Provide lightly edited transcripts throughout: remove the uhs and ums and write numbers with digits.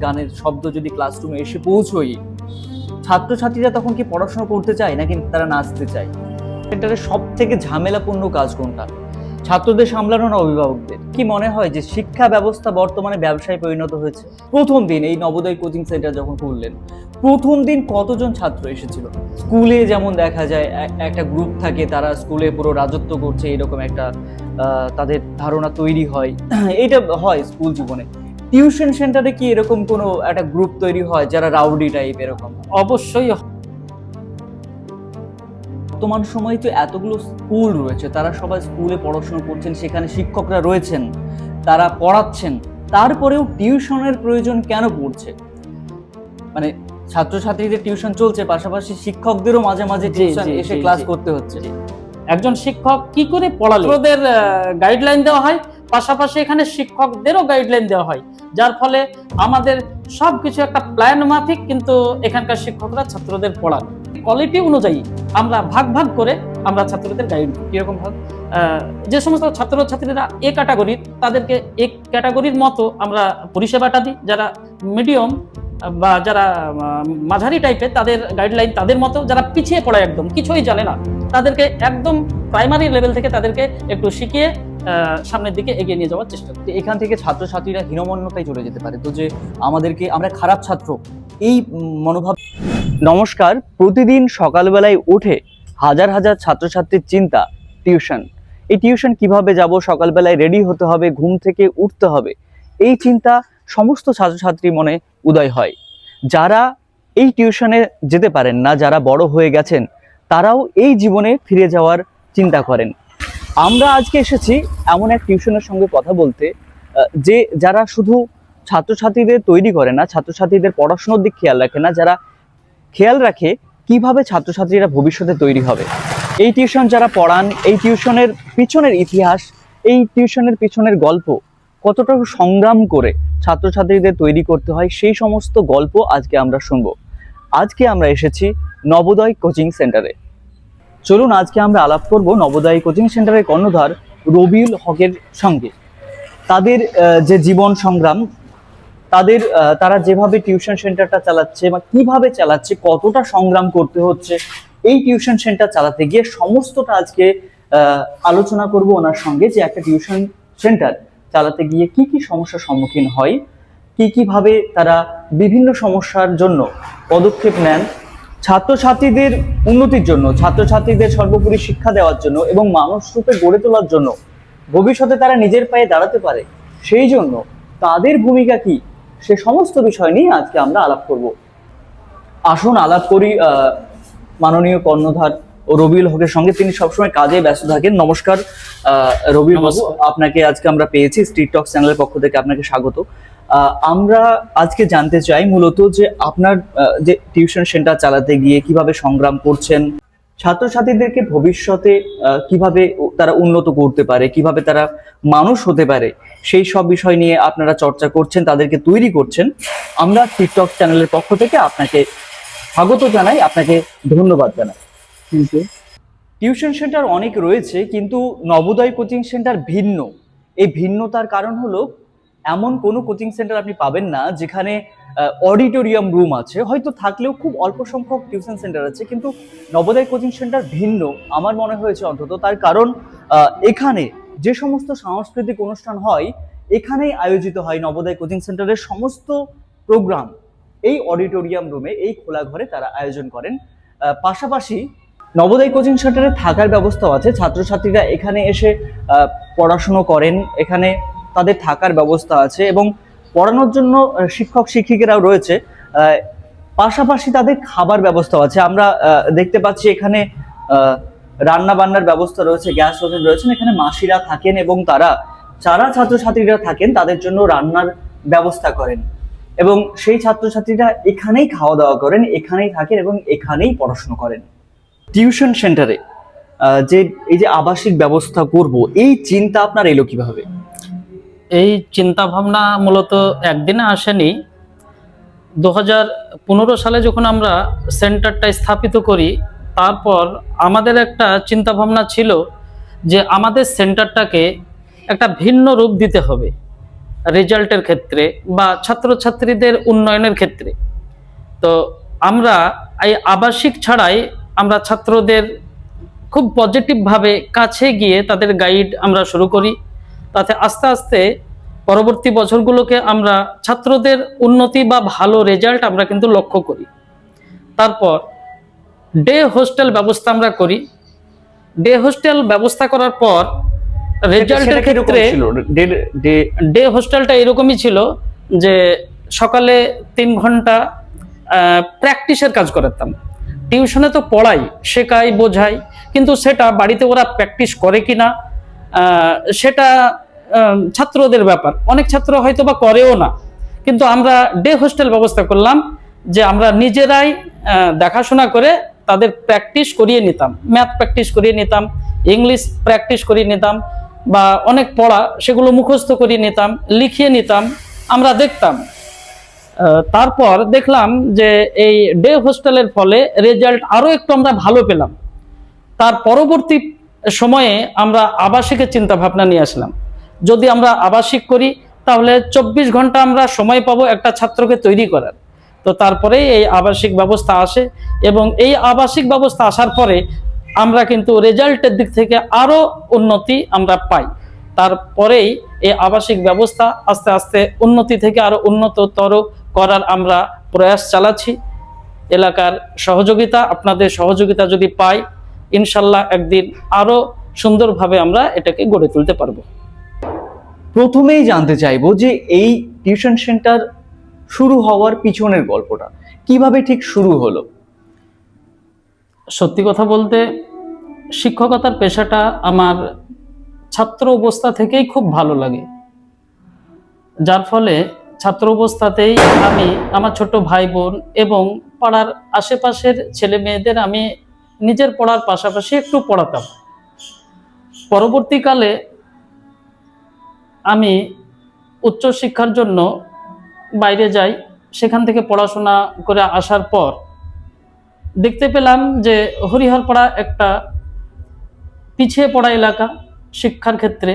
গানের শব্দ যদি ক্লাসরুমে এসে পৌঁছই, ছাত্রছাত্রীরা তখন কি পড়াশোনা করতে চায় নাকি তারা নাচতে চায়? সেন্টারের সব থেকে ঝামেলাপূর্ণ কাজ কোনটা, ছাত্রদের সামলানো না অভিভাবকদের? কি মনে হয় যে শিক্ষা ব্যবস্থা বর্তমানে ব্যবসায় পরিণত হয়েছে? প্রথম দিন এই নবোদয় কোচিং সেন্টার যখন খুললেন, প্রথম দিন কতজন ছাত্র এসেছিল? স্কুলে যেমন দেখা যায় একটা গ্রুপ থাকে, তারা স্কুলে পুরো রাজত্ব করছে, এরকম একটা তাদের ধারণা তৈরি হয়। এটা হয় স্কুল জীবনে। টিউশন সেন্টারে কি এরকম কোনো একটা গ্রুপ তৈরি হয় যারা রাউডি টাইপ এরকম? অবশ্যই। বর্তমান সময়ে তো এতগুলো স্কুল রয়েছে, তারা সবাই স্কুলে পড়াশোনা করছেন, সেখানে শিক্ষকরা রয়েছেন, তারা পড়াচ্ছেন, তারপরেও টিউশনের প্রয়োজন কেন পড়ছে? মানে ছাত্রছাত্রীদের টিউশন চলছে, পাশাপাশি শিক্ষকদেরও মাঝে মাঝে টিউশন এসে ক্লাস করতে হচ্ছে। একজন শিক্ষক কি করে পড়ালো, ওদের গাইডলাইন দেওয়া হয়, পাশাপাশি এখানে শিক্ষকদেরও গাইডলাইন দেওয়া হয়, যার ফলে আমাদের সবকিছু একটা প্ল্যান মাফিক কিন্তু এখানকার শিক্ষকরা ছাত্রদের পড়ান। কোয়ালিটি অনুযায়ী আমরা ভাগ ভাগ করে আমরা ছাত্রদের গাইড করি। কিরকম ভাগ, যে সমস্ত ছাত্রছাত্রীরা এ ক্যাটাগরির, তাদেরকে এ ক্যাটাগরির মতো আমরা পরিষেবাটা দিই। যারা মিডিয়াম বা যারা মাঝারি টাইপের, তাদের গাইডলাইন তাদের মতো। যারা পিছিয়ে পড়ে একদম কিছুই জানে না, তাদেরকে একদম প্রাইমারি লেভেল থেকে তাদেরকে একটু শিখিয়ে সামনের দিকে এগিয়ে নিয়ে যাওয়ার চেষ্টা করি। এখান থেকে ছাত্রছাত্রীরা হীনমন্যতায় চলে যেতে পারে, তো যে আমাদেরকে আমরা খারাপ ছাত্র, এই মনোভাব। নমস্কার। প্রতিদিন সকালবেলায় উঠে হাজার হাজার ছাত্রছাত্রীর চিন্তা টিউশন। এই টিউশন কিভাবে যাব, সকালবেলায় রেডি হতে হবে, ঘুম থেকে উঠতে হবে, এই চিন্তা সমস্ত ছাত্রছাত্রী মনে উদয় হয়। যারা এই টিউশনে যেতে পারেন না, যারা বড় হয়ে গেছেন, তারাও এই জীবনে ফিরে যাওয়ার চিন্তা করেন। আমরা আজকে এসেছি এমন এক টিউশনের সঙ্গে কথা বলতে, যে যারা শুধু ছাত্রছাত্রীদের তৈরি করে না, ছাত্রছাত্রীদের পড়াশোনার দিক খেয়াল রাখে না, যারা খেয়াল রাখে কিভাবে ছাত্রছাত্রীরা ভবিষ্যতে তৈরি হবে। এই টিউশন যারা পড়ান, এই টিউশনের পিছনের ইতিহাস, এই টিউশনের পিছনের গল্প, কতটা সংগ্রাম করে ছাত্রছাত্রীদের তৈরি করতে হয়, সেই সমস্ত গল্প আজকে আমরা শুনবো। আজকে আমরা এসেছি নবোদয় কোচিং সেন্টারে। চলুন আজকে আমরা আলাপ করব নবোদয় কোচিং সেন্টারের কর্ণধার রবিউল হকের সঙ্গে। তাদের যে জীবন সংগ্রাম, তারা যেভাবে টিউশন সেন্টারটা চালাচ্ছে বা কিভাবে চালাচ্ছে, কতটা সংগ্রাম করতে হচ্ছে এই টিউশন সেন্টার চালাতে গিয়ে, সমস্তটা আজকে আলোচনা করব ওনার সঙ্গে। যে একটা টিউশন সেন্টার চালাতে গিয়ে কি কি সমস্যার সম্মুখীন হয়, কিভাবে তারা বিভিন্ন সমস্যার জন্য পদক্ষেপ নেন, ছাত্রছাত্রীদের উন্নতির জন্য, ছাত্রছাত্রীদের সর্বোপরি শিক্ষা দেওয়ার জন্য এবং মানুষ রূপে গড়ে তোলার জন্য, ভবিষ্যতে তারা নিজের পায়ে দাঁড়াতে পারে সেই জন্য তাদের ভূমিকা কি, সে সমস্ত বিষয় নিয়ে আজকে আমরা আলাপ করব। আসুন আলাপ করি মাননীয় কর্ণধার ও রবিউল হকের সঙ্গে। তিনি সবসময় কাজে ব্যস্ত থাকেন। নমস্কার রবিউল বাবু, আপনাকে আজকে আমরা পেয়েছি। স্ট্রিট টক চ্যানেলের পক্ষ থেকে আপনাকে স্বাগত। আমরা আজকে জানতে চাই মূলত যে আপনার যে টিউশন সেন্টার চালাতে গিয়ে কিভাবে সংগ্রাম করছেন, ছাত্রছাত্রীদেরকে ভবিষ্যতে কিভাবে তারা উন্নত করতে পারে, কিভাবে তারা মানুষ হতে পারে, সেই সব বিষয় নিয়ে আপনারা চর্চা করছেন, তাদেরকে তৈরি করছেন। আমরা টিকটক চ্যানেলের পক্ষ থেকে আপনাকে স্বাগত জানাই, আপনাকে ধন্যবাদ জানাই। টিউশন সেন্টার অনেক রয়েছে, কিন্তু নবোদয় কোচিং সেন্টার ভিন্ন। এই ভিন্নতার কারণ হলো, এমন কোনো কোচিং সেন্টার আপনি পাবেন না যেখানে অডিটোরিয়াম রুম আছে, হয়তো থাকলেও খুব অল্প সংখ্যক টিউশন সেন্টার আছে, কিন্তু নবোদয় কোচিং সেন্টার ভিন্ন আমার মনে হয়েছে অন্তত। তার কারণ এখানে যে সমস্ত সাংস্কৃতিক অনুষ্ঠান হয়, এখানেই আয়োজিত হয় নবোদয় কোচিং সেন্টারের সমস্ত প্রোগ্রাম। এই অডিটোরিয়াম রুমে, এই খোলা ঘরে তারা আয়োজন করেন। পাশাপাশি নবোদয় কোচিং সেন্টারে থাকার ব্যবস্থাও আছে, ছাত্রছাত্রীরা এখানে এসে পড়াশুনো করেন, এখানে তাদের থাকার ব্যবস্থা আছে এবং পড়ানোর জন্য শিক্ষক শিক্ষিকারাও রয়েছে। পাশাপাশি তাদের খাবার ব্যবস্থাও আছে। আমরা দেখতে পাচ্ছি এখানে রান্না বান্নার ব্যবস্থা রয়েছে, গ্যাস ওভেন রয়েছে, এখানে মাসিরা থাকেন এবং যারা ছাত্রছাত্রীরা থাকেন তাদের জন্য রান্নার ব্যবস্থা করেন এবং সেই ছাত্রছাত্রীরা এখানেই খাওয়া দাওয়া করেন, এখানেই থাকেন এবং এখানেই পড়াশোনা করেন। টিউশন সেন্টারে এই যে আবাসিক ব্যবস্থা করব, এই চিন্তা আপনার এলো কিভাবে? এই চিন্তা ভাবনা মূলত একদিনে আসেনি। 2015 সালে যখন আমরা সেন্টারটা স্থাপিত করি, তারপর আমাদের একটা চিন্তা ভাবনা ছিল যে আমাদের সেন্টারটাকে একটা ভিন্ন রূপ দিতে হবে। রেজাল্টের ক্ষেত্রে বা ছাত্রছাত্রীদের উন্নয়নের ক্ষেত্রে। তো আমরা এই আবাসিক ছাড়াই আমরা ছাত্রদের খুব পজিটিভভাবে কাছে গিয়ে তাদের গাইড আমরা শুরু করি। তাতে আস্তে আস্তে পরবর্তী বছরগুলোকে আমরা ছাত্রদের উন্নতি বা ভালো রেজাল্ট আমরা কিন্তু লক্ষ্য করি। তারপর ডে হোস্টেল ব্যবস্থা আমরা করি। ডে হোস্টেল ব্যবস্থা করার পর রেজাল্টের ক্ষেত্রে ডে হোস্টেলটা এরকমই ছিল যে সকালে 3 ঘন্টা প্র্যাকটিসের কাজ করাতাম। টিউশনে তো পড়াই, শেখাই, বোঝাই, কিন্তু সেটা বাড়িতে ওরা প্র্যাকটিস করে কিনা সেটা ছাত্রদের ব্যাপার। অনেক ছাত্র হয়তো বা করেও না, কিন্তু আমরা ডে হোস্টেল ব্যবস্থা করলাম যে আমরা নিজেরাই দেখাশোনা করে তাদের প্র্যাকটিস করিয়ে নিতাম, ম্যাথ প্র্যাকটিস করিয়ে নিতাম, ইংলিশ প্র্যাকটিস করিয়ে নিতাম, বা অনেক পড়া সেগুলো মুখস্থ করিয়ে নিতাম, লিখিয়ে নিতাম, আমরা দেখতাম। তারপর দেখলাম যে এই ডে হোস্টেলের ফলে রেজাল্ট আরো একটু আমরা ভালো পেলাম। তার পরবর্তী সময়ে আমরা আবাসিকের চিন্তা ভাবনা নিয়ে আসলাম। যদি আমরা আবাসিক করি তাহলে 24 ঘন্টা আমরা সময় পাবো একটা ছাত্রকে তৈরি করার। তো তারপরেই এই আবাসিক ব্যবস্থা আসে, এবং এই আবাসিক ব্যবস্থা আসার পরে আমরা কিন্তু রেজাল্টের দিক থেকে আরো উন্নতি আমরা পাই। তারপরেই এই আবাসিক ব্যবস্থা আস্তে আস্তে উন্নতি থেকে আরো উন্নততর করার আমরা প্রয়াস চালাচ্ছি। এলাকার সহযোগিতা, আপনাদের সহযোগিতা যদি পাই, ইনশাল্লাহ একদিন আরো সুন্দরভাবে আমরা এটাকে গড়ে তুলতে পারবো। প্রথমেই জানতে চাইবো যে এই টিউশন সেন্টার শুরু হওয়ার পিছনের গল্পটা কিভাবে ঠিক শুরু হলো। সত্যি কথা বলতে শিক্ষকতার পেশাটা আমার ছাত্র অবস্থা থেকেই খুব ভালো লাগে, যার ফলে ছাত্র অবস্থাতেই আমি আমার ছোট ভাই বোন এবং পাড়ার আশেপাশের ছেলে মেয়েদের আমি নিজের পড়ার পাশাপাশি একটু পড়াতাম। পরবর্তীকালে আমি উচ্চশিক্ষার জন্য বাইরে যাই। সেখান থেকে পড়াশোনা করে আসার পর দেখতে পেলাম যে হরিহরপাড়া একটা পিছিয়ে পড়া এলাকা শিক্ষার ক্ষেত্রে,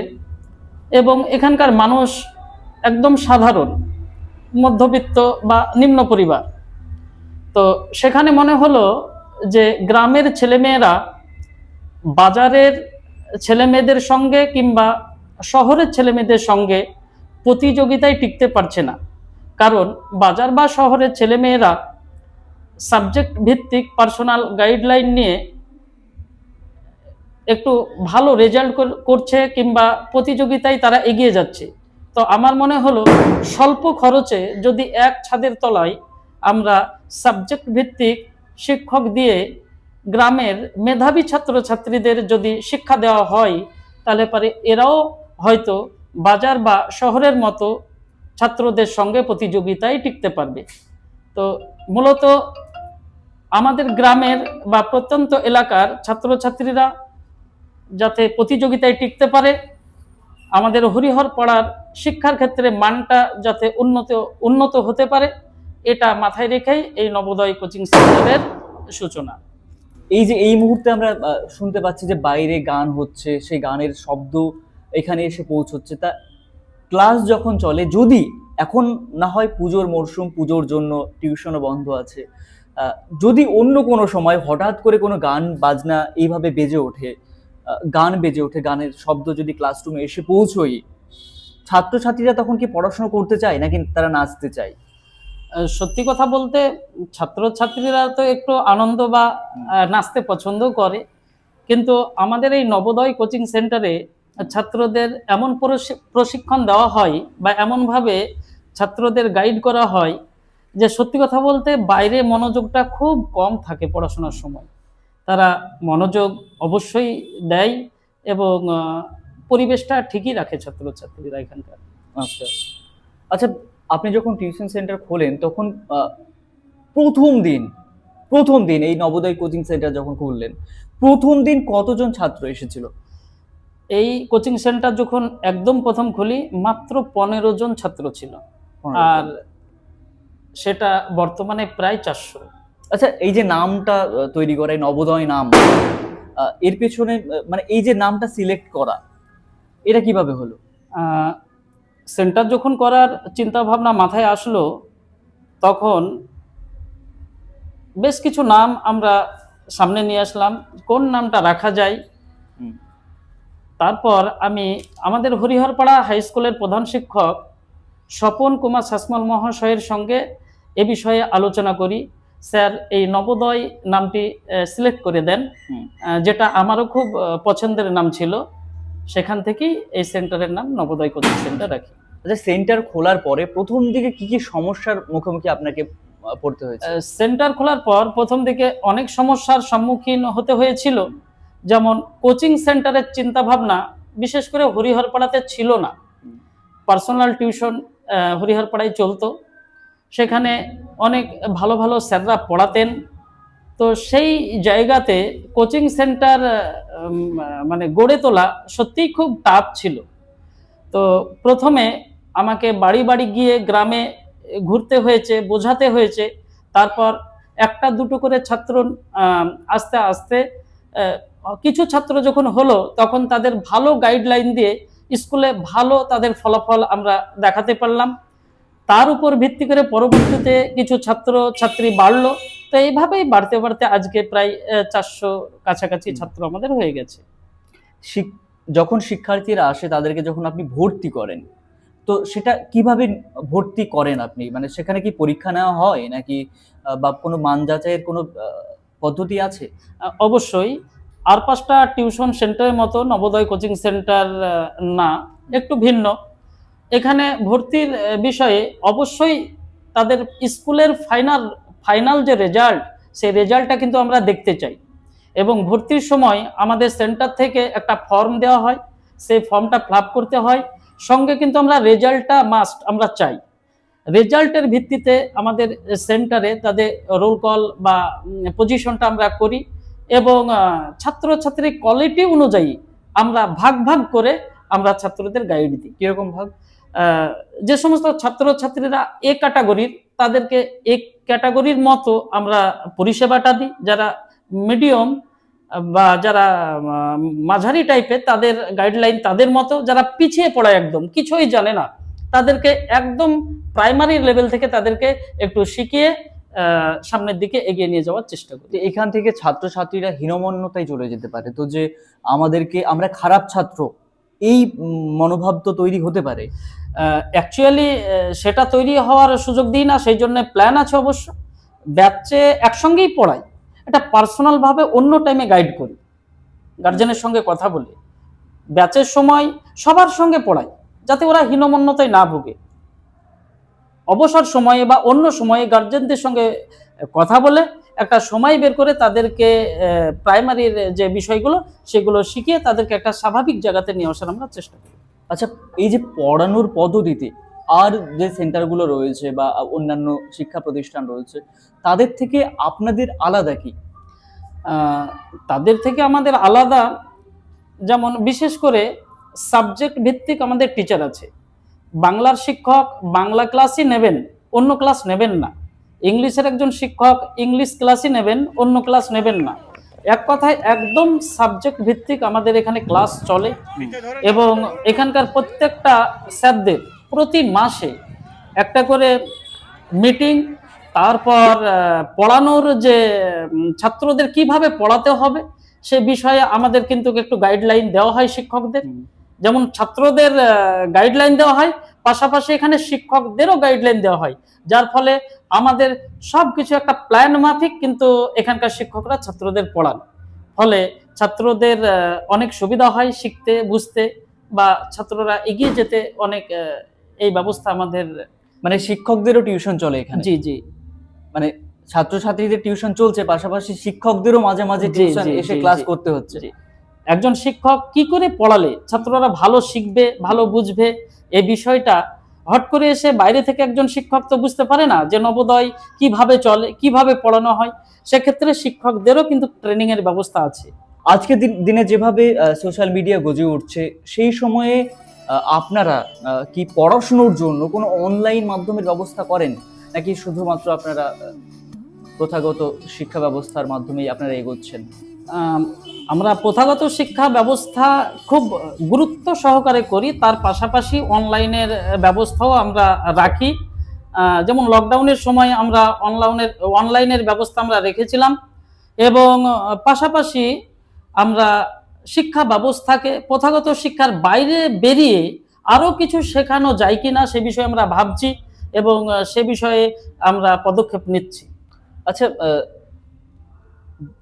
এবং এখানকার মানুষ একদম সাধারণ মধ্যবিত্ত বা নিম্ন পরিবার। তো সেখানে মনে হলো যে গ্রামের ছেলেমেয়েরা বাজারের ছেলেমেয়েদের সঙ্গে কিংবা শহরের ছেলেমেয়েদের সঙ্গে প্রতিযোগিতায় টিকতে পারছে না। কারণ বাজার বা শহরের ছেলেমেয়েরা সাবজেক্ট ভিত্তিক পার্সোনাল গাইডলাইন নিয়ে একটু ভালো রেজাল্ট করছে কিংবা প্রতিযোগিতায় তারা এগিয়ে যাচ্ছে। তো আমার মনে হলো স্বল্প খরচে যদি এক ছাদের তলায় আমরা সাবজেক্ট ভিত্তিক শিক্ষক দিয়ে গ্রামের মেধাবী ছাত্রছাত্রীদের যদি শিক্ষা দেওয়া হয়, তাহলে পারে এরাও হয়তো বাজার বা শহরের মতো ছাত্রদের সঙ্গে প্রতিযোগিতায় টিকতে পারবে। তো মূলত আমাদের গ্রামের বা প্রত্যন্ত এলাকার ছাত্রছাত্রীরা যাতে প্রতিযোগিতায় টিকতে পারে, আমাদের হরিহরপাড়ার শিক্ষার ক্ষেত্রে মানটা যাতে উন্নত হতে পারে, এটা মাথায় রেখেই এই নবোদয় কোচিং সেন্টারের সূচনা। এই যে এই মুহূর্তে আমরা শুনতে পাচ্ছি যে বাইরে গান হচ্ছে, সেই গানের শব্দ এখানে এসে পৌঁছচ্ছে, তা ক্লাস যখন চলে, যদি এখন না হয় পুজোর মরশুম, পুজোর জন্য টিউশনও বন্ধ আছে, যদি অন্য কোনো সময় হঠাৎ করে কোনো গান বাজনা এইভাবে বেজে ওঠে, গানের শব্দ যদি ক্লাসরুমে এসে পৌঁছই, ছাত্রছাত্রীরা তখন কি পড়াশোনা করতে চায় নাকি তারা নাচতে চায়? সত্যি কথা বলতে ছাত্রছাত্রীরা তো একটু আনন্দ বা নাচতে পছন্দ করে, কিন্তু আমাদের এই নবোদয় কোচিং সেন্টারে ছাত্রদের এমন প্রশিক্ষণ দেওয়া হয় বা এমনভাবে ছাত্রদের গাইড করা হয় যে সত্যি কথা বলতে বাইরে মনোযোগটা খুব কম থাকে। পড়াশোনার সময় তারা মনোযোগ অবশ্যই দেয় এবং পরিবেশটা ঠিকই রাখে ছাত্রছাত্রীরা এখানকার। আচ্ছা আচ্ছা, আপনি যখন টিউশন সেন্টার খোলেন তখন প্রথম দিন এই নবোদয় কোচিং সেন্টার যখন খুললেন, প্রথম দিন কতজন ছাত্র এসেছিল? এই কোচিং সেন্টার যখন একদম প্রথম খুলি মাত্র 15 জন ছাত্র ছিল, আর সেটা বর্তমানে প্রায় 400। আচ্ছা, এই যে নামটা তৈরি করা, এই নবোদয় নাম, এর পেছনে মানে এই যে নামটা সিলেক্ট করা, এটা কিভাবে হলো? সেন্টার যখন করার চিন্তা ভাবনা মাথায় আসলো, তখন বেশ কিছু নাম আমরা সামনে নিয়ে আসলাম, কোন নামটা রাখা যায়। হুম। তারপর আমি আমাদের হরিহরপাড়া হাই স্কুলের প্রধান শিক্ষক স্বপন কুমার শাসমল মহাশয়ের সঙ্গে এ বিষয়ে আলোচনা করি। স্যার এই নবোদয় নামটি সিলেক্ট করে দেন, যেটা আমারও খুব পছন্দের নাম ছিল। সেখান থেকেই এই সেন্টারের নাম নবোদয় কোচিং সেন্টার রাখি। আচ্ছা, সেন্টার খোলার পরে প্রথম দিকে কি কি সমস্যার মুখোমুখি আপনাকে পড়তে হয়েছে? সেন্টার খোলার পর প্রথম দিকে অনেক সমস্যার সম্মুখীন হতে হয়েছিল। যেমন কোচিং সেন্টারের চিন্তা ভাবনা বিশেষ করে হরিহরপাড়াতে ছিল না। পার্সোনাল টিউশন হরিহরপাড়ায় চলতো, সেখানে অনেক ভালো ভালো স্যাররা পড়াতেন। তো সেই জায়গাতে কোচিং সেন্টার মানে গড়ে তোলা সত্যিই খুব টাফ ছিল। তো প্রথমে আমাকে বাড়ি বাড়ি গিয়ে গ্রামে ঘুরতে হয়েছে, বোঝাতে হয়েছে। তারপর একটা দুটো করে ছাত্র আস্তে আস্তে কিছু ছাত্র যখন হলো, তখন তাদের ভালো গাইডলাইন দিয়ে স্কুলে ভালো তাদের ফলাফল আমরা দেখাতে পারলাম। তার উপর ভিত্তি করে পরবর্তীতে কিছু ছাত্র ছাত্রী বাড়লো। তো এইভাবেই বাড়তে বাড়তে আজকে প্রায় 400 কাছাকাছি ছাত্র আমাদের হয়ে গেছে। যখন শিক্ষার্থীরা আসে তাদেরকে যখন আপনি ভর্তি করেন, তো সেটা কিভাবে ভর্তি করেন আপনি? মানে সেখানে কি পরীক্ষা নেওয়া হয় নাকি বা কোনো মান যাচাইয়ের কোনো পদ্ধতি আছে? অবশ্যই আর 5টা টিউশন সেন্টারের মতো নবোদয় কোচিং সেন্টার না, একটু ভিন্ন। এখানে ভর্তির বিষয়ে অবশ্যই তাদের স্কুলের ফাইনাল যে রেজাল্ট, সেই রেজাল্টটা কিন্তু আমরা দেখতে চাই। এবং ভর্তির সময় আমাদের সেন্টার থেকে একটা ফর্ম দেওয়া হয়, সেই ফর্মটা ফিল আপ করতে হয়। সঙ্গে কিন্তু আমরা রেজাল্টটা মাস্ট আমরা চাই। রেজাল্টের ভিত্তিতে আমাদের সেন্টারে তাদের রোল কল বা পজিশনটা আমরা করি, এবং ছাত্রছাত্রী কোয়ালিটি অনুযায়ী আমরা ভাগ ভাগ করে আমরা ছাত্রদের গাইড দিই। কিরকম ভাগ? যে সমস্ত ছাত্রছাত্রীরা এ ক্যাটাগরির, তাদেরকে এ ক্যাটাগরির মতো আমরা পরিষেবাটা দিই। যারা মিডিয়াম বা যারা মাঝারি টাইপের, তাদের গাইডলাইন তাদের মতো। যারা পিছিয়ে পড়ায় একদম কিছুই জানে না, তাদেরকে একদম প্রাইমারি লেভেল থেকে তাদেরকে একটু শিখিয়ে সামনের দিকে এগিয়ে নিয়ে যাওয়ার চেষ্টা করি। এখান থেকে ছাত্রছাত্রীরা হীনমন্যতায় চলে যেতে পারে, তো যে আমরা খারাপ ছাত্র, এই মনোভাব তো তৈরি হতে পারে। অ্যাকচুয়ালি সেটা তৈরি হওয়ার সুযোগ দিই না, সেই জন্য প্ল্যান আছে অবশ্য। ব্যাচে একসঙ্গেই পড়াই, এটা পার্সোনাল ভাবে অন্য টাইমে গাইড করি, গার্জেনের সঙ্গে কথা বলি। ব্যাচের সময় সবার সঙ্গে পড়াই, যাতে ওরা হীনমন্যতায় না ভোগে। অবসর সময়ে বা অন্য সময়ে গার্জেনদের সঙ্গে কথা বলে একটা সময় বের করে তাদেরকে প্রাইমারির যে বিষয়গুলো সেগুলো শিখিয়ে তাদেরকে একটা স্বাভাবিক জায়গাতে নিয়ে আসার আমরা চেষ্টা করি। আচ্ছা, এই যে পড়ানোর পদ্ধতিতে আর যে সেন্টারগুলো রয়েছে বা অন্যান্য শিক্ষা প্রতিষ্ঠান রয়েছে, তাদের থেকে আপনাদের আলাদা কি? তাদের থেকে আমাদের আলাদা, যেমন বিশেষ করে সাবজেক্ট ভিত্তিক আমাদের টিচার আছে। বাংলার শিক্ষক বাংলা ক্লাসই নেবেন, অন্য ক্লাস নেবেন না। ইংলিশের একজন শিক্ষক ইংলিশ ক্লাসই নেবেন, অন্য ক্লাস নেবেন না। এক কথায় একদম সাবজেক্ট ভিত্তিক আমাদের এখানে ক্লাস চলে। এবং এখানকার প্রত্যেকটা স্যারদের প্রতি মাসে একটা করে মিটিং, তারপর পড়ানোর যে ছাত্রদের কিভাবে পড়াতে হবে সে বিষয়ে আমাদের কিন্তু একটু গাইডলাইন দেওয়া হয় শিক্ষকদের। যেমন ছাত্রদের গাইডলাইন দেওয়া হয়, পাশাপাশি এখানে শিক্ষকদেরও গাইডলাইন দেওয়া হয়, যার ফলে আমাদের সবকিছু একটা প্ল্যান মাফিক কিন্তু এখানকার শিক্ষকরা ছাত্রদের পড়ান। ফলে ছাত্রদের অনেক সুবিধা হয় শিখতে বুঝতে, বা ছাত্ররা এগিয়ে যেতে অনেক এই ব্যবস্থা আমাদের। মানে শিক্ষকদেরও টিউশন চলে এখানে? জি জি, মানে ছাত্রছাত্রীদের টিউশন চলছে, পাশাপাশি শিক্ষকদেরও মাঝে মাঝে টিউশন এসে ক্লাস করতে হচ্ছে। একজন শিক্ষক কি করে পড়ালে ছাত্ররা ভালো শিখবে, ভালো বুঝবে, এই বিষয়টা হট করে এসে বাইরে থেকে একজন শিক্ষক তো বুঝতে পারে না যে নবোদয় কিভাবে চলে, কিভাবে পড়ানো হয়। সেক্ষেত্রে শিক্ষকদেরও কিন্তু ট্রেনিং এর ব্যবস্থা আছে। আজকের দিনে যেভাবে সোশ্যাল মিডিয়া গজে উঠছে, সেই সময়ে আপনারা কি পড়াশোনার জন্য কোনো অনলাইন মাধ্যমের ব্যবস্থা করেন, নাকি শুধুমাত্র আপনারা প্রথাগত শিক্ষা ব্যবস্থার মাধ্যমেই আপনারা এগোচ্ছেন? আম, আমরা প্রথাগত শিক্ষা ব্যবস্থা খুব গুরুত্ব সহকারে করি, তার পাশাপাশি অনলাইনের ব্যবস্থাও আমরা রাখি। যেমন লকডাউনের সময় আমরা অনলাইনের ব্যবস্থা আমরা রেখেছিলাম, এবং পাশাপাশি আমরা শিক্ষা ব্যবস্থাকে প্রথাগত শিক্ষার বাইরে বেরিয়ে আরও কিছু শেখানো যায় কিনা সে বিষয়ে আমরা ভাবছি, এবং সে বিষয়ে আমরা পদক্ষেপ নিচ্ছি। আচ্ছা,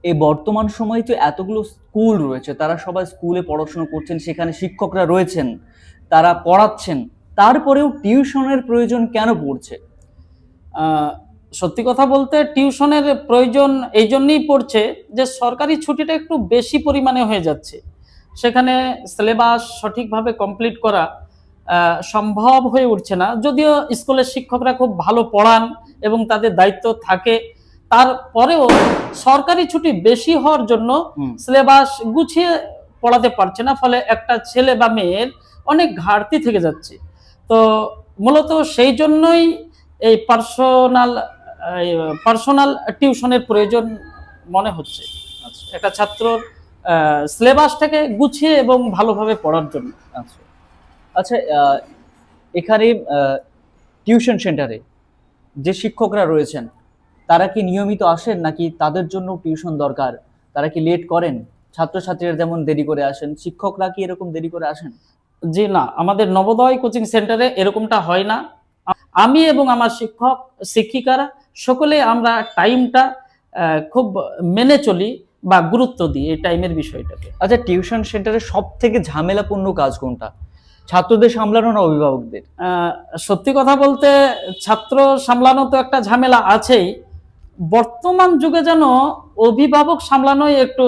এই বর্তমান সময়ে তো এতগুলো স্কুল রয়েছে, তারা সবাই স্কুলে পড়াশোনা করছেন, সেখানে শিক্ষকরা রয়েছেন, তারা পড়াচ্ছেন, তারপরেও টিউশনের প্রয়োজন কেন পড়ছে? সত্যি কথা বলতে টিউশনের প্রয়োজন এই জন্যই পড়ছে যে সরকারি ছুটিটা একটু বেশি পরিমাণে হয়ে যাচ্ছে, সেখানে সিলেবাস সঠিকভাবে কমপ্লিট করা সম্ভব হয়ে উঠছে না। যদিও স্কুলের শিক্ষকরা খুব ভালো পড়ান এবং তাদের দায়িত্ব থাকে, তারপরেও সরকারি ছুটি বেশি হওয়ার জন্য সিলেবাস গুছিয়ে পড়াতে পারছে না, ফলে একটা ছেলে বা মেয়ের অনেক ঘাটতি থেকে যাচ্ছে। তো মূলত সেই জন্যই এই পার্সোনাল টিউশনের প্রয়োজন মনে হচ্ছে একটা ছাত্রর সিলেবাসটাকে গুছিয়ে এবং ভালোভাবে পড়ার জন্য। আচ্ছা আচ্ছা, এখানে টিউশন সেন্টারে যে শিক্ষকরা রয়েছেন তারা কি নিয়মিত আসেন, নাকি তাদের জন্য টিউশন দরকার? তারা কি লেট করেন? ছাত্রছাত্রীরা যেমন দেরি করে আসেন, শিক্ষকরা কি এরকম দেরি করে আসেন? জি না, আমাদের নবোদয় কোচিং সেন্টারে এরকমটা হয় না। আমি এবং আমার শিক্ষক শিক্ষিকারা সকলে আমরা টাইমটা খুব মেনে চলি বা গুরুত্ব দিই এই টাইমের বিষয়টাকে। আচ্ছা, টিউশন সেন্টারে সব থেকে ঝামেলাপূর্ণ কাজ কোনটা? ছাত্রদের সামলানো না অভিভাবকদের? সত্যি কথা বলতে ছাত্র সামলানো তো একটা ঝামেলা আছেই, বর্তমান যুগে যেন অভিভাবক সামলানোই একটু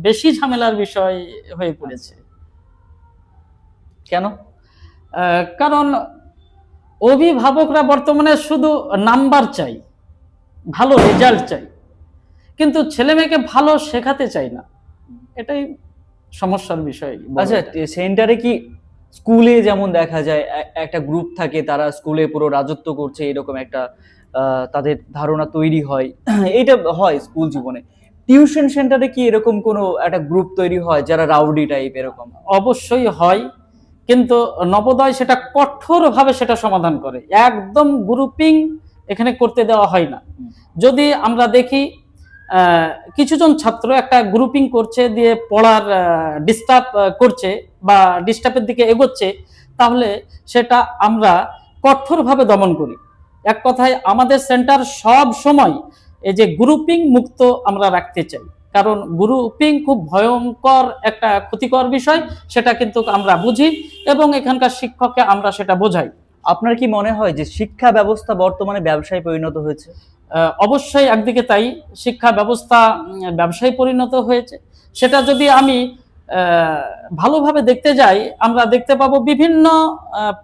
বেশি ঝামেলার বিষয় হয়ে পড়েছে। কেন? কারণ অভিভাবকরা বর্তমানে শুধু নাম্বার চাই, ভালো রেজাল্ট চাই, কিন্তু ছেলে মেয়েকে ভালো শেখাতে চাই না, এটাই সমস্যার বিষয়। আচ্ছা, সেন্টারে কি স্কুলে যেমন দেখা যায় একটা গ্রুপ থাকে, তারা স্কুলে পুরো রাজত্ব করছে, এরকম একটা তাদের ধারণা তৈরি হয়, এটা হয় স্কুল জীবনে। টিউশন সেন্টারে কি এরকম কোনো একটা গ্রুপ তৈরি হয় যারা রাউডি টাইপ এরকম? অবশ্যই হয়, কিন্তু নবোদয় সেটা কঠোরভাবে সেটা সমাধান করে, একদম গ্রুপিং এখানে করতে দেওয়া হয় না। যদি আমরা দেখি কিছুজন ছাত্র একটা গ্রুপিং করছে, দিয়ে পড়ার ডিস্টার্ব করছে বা ডিস্টার্বের দিকে এগোচ্ছে, তাহলে সেটা আমরা কঠোরভাবে দমন করি। এক কথায় আমাদের সেন্টার সব সময় এই যে গ্রুপিং মুক্ত আমরা রাখতে চাই, কারণ গ্রুপিং খুব ভয়ঙ্কর একটা ক্ষতিকর বিষয়, সেটা কিন্তু আমরা বুঝি এবং এখানকার শিক্ষককে আমরা সেটা বোঝাই। আপনার কি মনে হয় যে শিক্ষা ব্যবস্থা বর্তমানে ব্যবসায় পরিণত হয়েছে? অবশ্যই একদিকে তাই, শিক্ষা ব্যবস্থা ব্যবসায় পরিণত হয়েছে। সেটা যদি আমি ভালোভাবে দেখতে যাই, আমরা দেখতে পাবো বিভিন্ন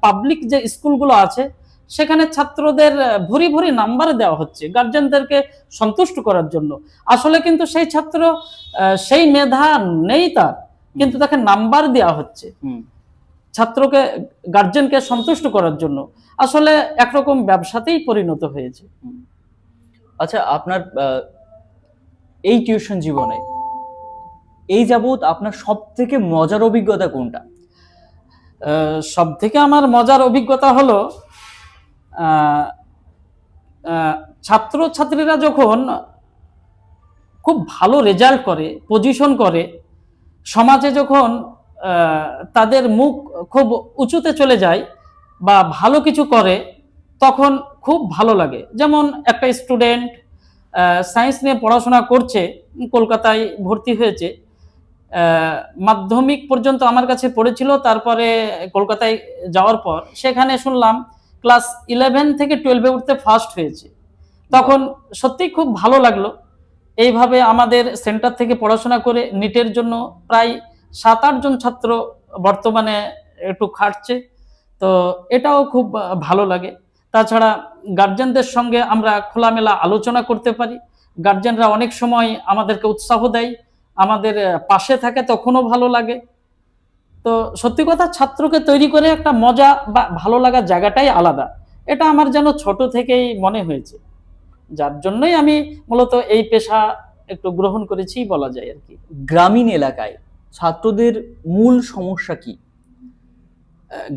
পাবলিক যে স্কুলগুলো আছে সেখানে ছাত্রদের ভরি ভরি নাম্বার দেওয়া হচ্ছে গার্জেনদেরকে সন্তুষ্ট করার জন্য। আসলে কিন্তু সেই ছাত্র সেই মেধা নেই তার, কিন্তু তাকে নাম্বার দেওয়া হচ্ছে ছাত্রকে গার্জেনকে সন্তুষ্ট করার জন্য। আসলে একরকম ব্যবসাতেই পরিণত হয়েছে। আচ্ছা, আপনার এই টিউশন জীবনে এই যাবৎ আপনার সব থেকে মজার অভিজ্ঞতা কোনটা? সব থেকে আমার মজার অভিজ্ঞতা হলো ছাত্র ছাত্রীরা যখন খুব ভালো রেজাল্ট করে, পজিশন করে, সমাজে যখন তাদের মুখ খুব উঁচুতে চলে যায় বা ভালো কিছু করে, তখন খুব ভালো লাগে। যেমন একটা স্টুডেন্ট সায়েন্স নিয়ে পড়াশোনা করছে, কলকাতায় ভর্তি হয়েছে, মাধ্যমিক পর্যন্ত আমার কাছে পড়েছিল, তারপরে কলকাতায় যাওয়ার পর সেখানে শুনলাম ক্লাস 11 থেকে 12-এ উঠতে ফার্স্ট হয়েছে। তখন সত্যিই খুব ভালো লাগলো। এইভাবে আমাদের সেন্টার থেকে পড়াশোনা করে নিটের জন্য প্রায় 7-8 জন ছাত্র বর্তমানে একটু খাটছে, তো এটাও খুব ভালো লাগে। তাছাড়া গার্জেনদের সঙ্গে আমরা খোলামেলা আলোচনা করতে পারি, গার্জেনরা অনেক সময় আমাদেরকে উৎসাহ দেয়, আমাদের পাশে থাকে, তখনও ভালো লাগে। তো সত্যি কথা, ছাত্রকে তৈরি করে একটা মজা বা ভালো লাগার জায়গাটাই আলাদা, এটা আমার যেন ছোট থেকেই মনে হয়েছে, যার জন্যই আমি মূলত এই পেশা একটু গ্রহণ করেছি বলা যায় আর কি। গ্রামীণ এলাকায় ছাত্রদের মূল সমস্যা কি?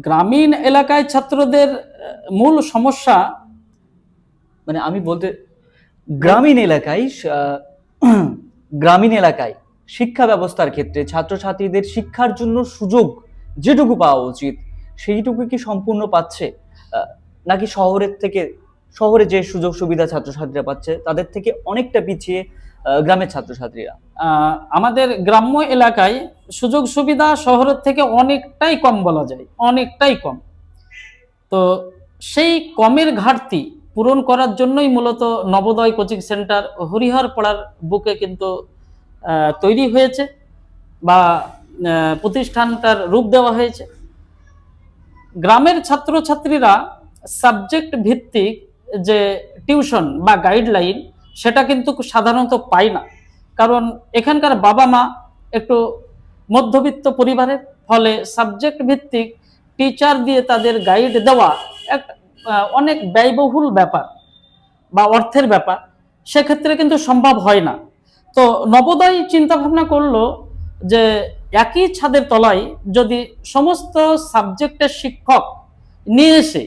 গ্রামীণ এলাকায় ছাত্রদের মূল সমস্যা, মানে আমি বলতে গ্রামীণ এলাকায় গ্রামীণ এলাকায় শিক্ষা ব্যবস্থার ক্ষেত্রে ছাত্রছাত্রীদের শিক্ষার জন্য সুযোগ যেটুকু পাওয়া উচিত সেইটুকু কি সম্পূর্ণ পাচ্ছে, নাকি শহরে যে সুযোগ সুবিধা ছাত্রছাত্রীরা পাচ্ছে তাদের থেকে অনেকটা পিছিয়ে গ্রামের ছাত্রছাত্রীরা? আমাদের গ্রাম্য এলাকায় সুযোগ সুবিধা শহরের থেকে অনেকটাই কম বলা যায়, অনেকটাই কম। তো সেই কমের ঘাটতি পূরণ করার জন্যই মূলত নবোদয় কোচিং সেন্টার হরিহরপাড়ার বুকে কিন্তু তৈরি হয়েছে বা প্রতিষ্ঠানটার রূপ দেওয়া হয়েছে। গ্রামের ছাত্রছাত্রীরা সাবজেক্ট ভিত্তিক যে টিউশন বা গাইডলাইন সেটা কিন্তু সাধারণত পায় না, কারণ এখানকার বাবা মা একটু মধ্যবিত্ত পরিবারের, ফলে সাবজেক্ট ভিত্তিক টিচার দিয়ে তাদের গাইড দেওয়া একটা অনেক ব্যয়বহুল ব্যাপার বা অর্থের ব্যাপার, সেক্ষেত্রে কিন্তু সম্ভব হয় না। তো নবোদয় চিন্তা ভাবনা করলো যে একই ছাদের তলায় যদি সমস্ত সাবজেক্টের শিক্ষক নিয়ে এসে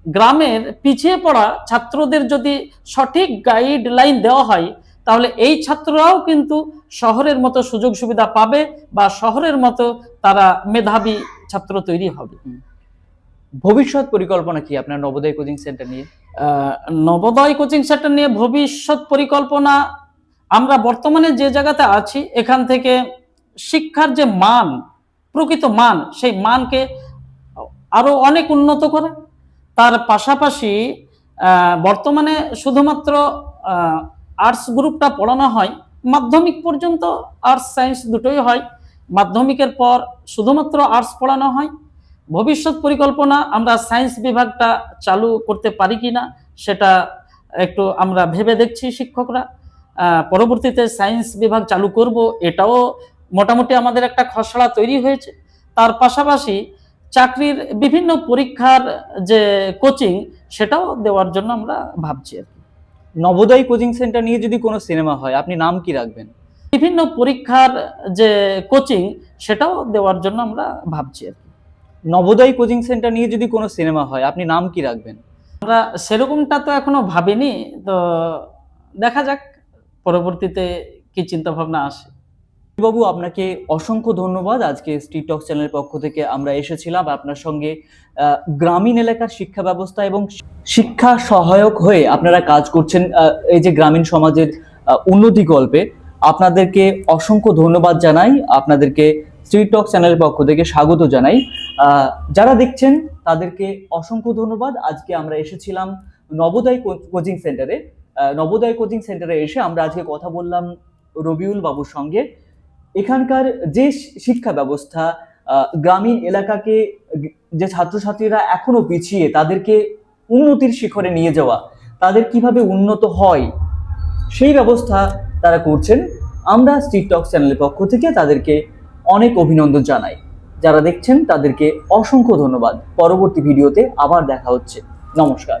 গ্রামের পিছিয়ে পড়া ছাত্রদের যদি সঠিক গাইডলাইন দেওয়া হয়, তাহলে এই ছাত্ররাও কিন্তু শহরের মতো সুযোগ সুবিধা পাবে বা শহরের মতো তারা মেধাবী ছাত্র তৈরি হবে। ভবিষ্যৎ পরিকল্পনা কি আপনার নবোদয় কোচিং সেন্টার নিয়ে? নবোদয় কোচিং সেন্টার নিয়ে ভবিষ্যৎ পরিকল্পনা, আমরা বর্তমানে যে জায়গাতে আছি এখান থেকে শিক্ষার যে মান, প্রকৃত মান, সেই মানকে আরো অনেক উন্নত করে। তার পাশাপাশি বর্তমানে শুধুমাত্র আর্টস গ্রুপটা পড়ানো হয়, মাধ্যমিক পর্যন্ত আর্টস সায়েন্স দুটোই হয়, মাধ্যমিকের পর শুধুমাত্র আর্টস পড়ানো হয়। ভবিষ্যৎ পরিকল্পনা আমরা সায়েন্স বিভাগটা চালু করতে পারি কিনা সেটা একটু আমরা ভেবে দেখছি শিক্ষকরা। পরবর্তীতে সায়েন্স বিভাগ চালু করব, এটাও মোটামুটি আমাদের একটা খসড়া তৈরি হয়েছে। তার পাশাপাশি চাকরির বিভিন্ন পরীক্ষার যে কোচিং সেটাও দেওয়ার জন্য আমরা ভাবছি আর কি। নবোদয় কোচিং সেন্টার নিয়ে যদি কোনো সিনেমা হয় আপনি নাম কি রাখবেন? বিভিন্ন পরীক্ষার যে কোচিং সেটাও দেওয়ার জন্য আমরা ভাবছি আর কি। নবোদয় কোচিং সেন্টার নিয়ে যদি কোনো সিনেমা হয় আপনি নাম কি রাখবেন? আমরা সেরকমটা তো এখনো ভাবিনি, তো দেখা যাক পরবর্তীতে কি চিন্তা ভাবনা আসে। বাবু, আপনাকে অসংখ্য ধন্যবাদ। আজকে স্ট্রিট টক চ্যানেলের পক্ষ থেকে আমরা এসেছিলাম আপনার সঙ্গে গ্রামীণ এলাকার শিক্ষা ব্যবস্থা এবং শিক্ষা সহায়ক হয়ে আপনারা কাজ করছেন এই যে গ্রামীণ সমাজের উন্নতি কল্পে। আপনাদেরকে অসংখ্য ধন্যবাদ জানাই, আপনাদেরকে স্ট্রিট টক চ্যানেলের পক্ষ থেকে স্বাগত জানাই। যারা দেখছেন তাদেরকে অসংখ্য ধন্যবাদ। আজকে আমরা এসেছিলাম নবোদয় কোচিং সেন্টারে। নবোদয় কোচিং সেন্টারে এসে আমরা আজকে কথা বললাম রবিউল বাবুর সঙ্গে। এখানকার যে শিক্ষা ব্যবস্থা গ্রামীণ এলাকাকে, যে ছাত্রছাত্রীরা এখনো পিছিয়ে, তাদেরকে উন্নতির শিখরে নিয়ে যাওয়া, তাদের কিভাবে উন্নত হয় সেই ব্যবস্থা তারা করছেন। আমরা স্ট্রিট টক চ্যানেলের পক্ষ থেকে তাদেরকে অনেক অভিনন্দন জানাই। যারা দেখছেন তাদেরকে অসংখ্য ধন্যবাদ। পরবর্তী ভিডিওতে আবার দেখা হচ্ছে। নমস্কার।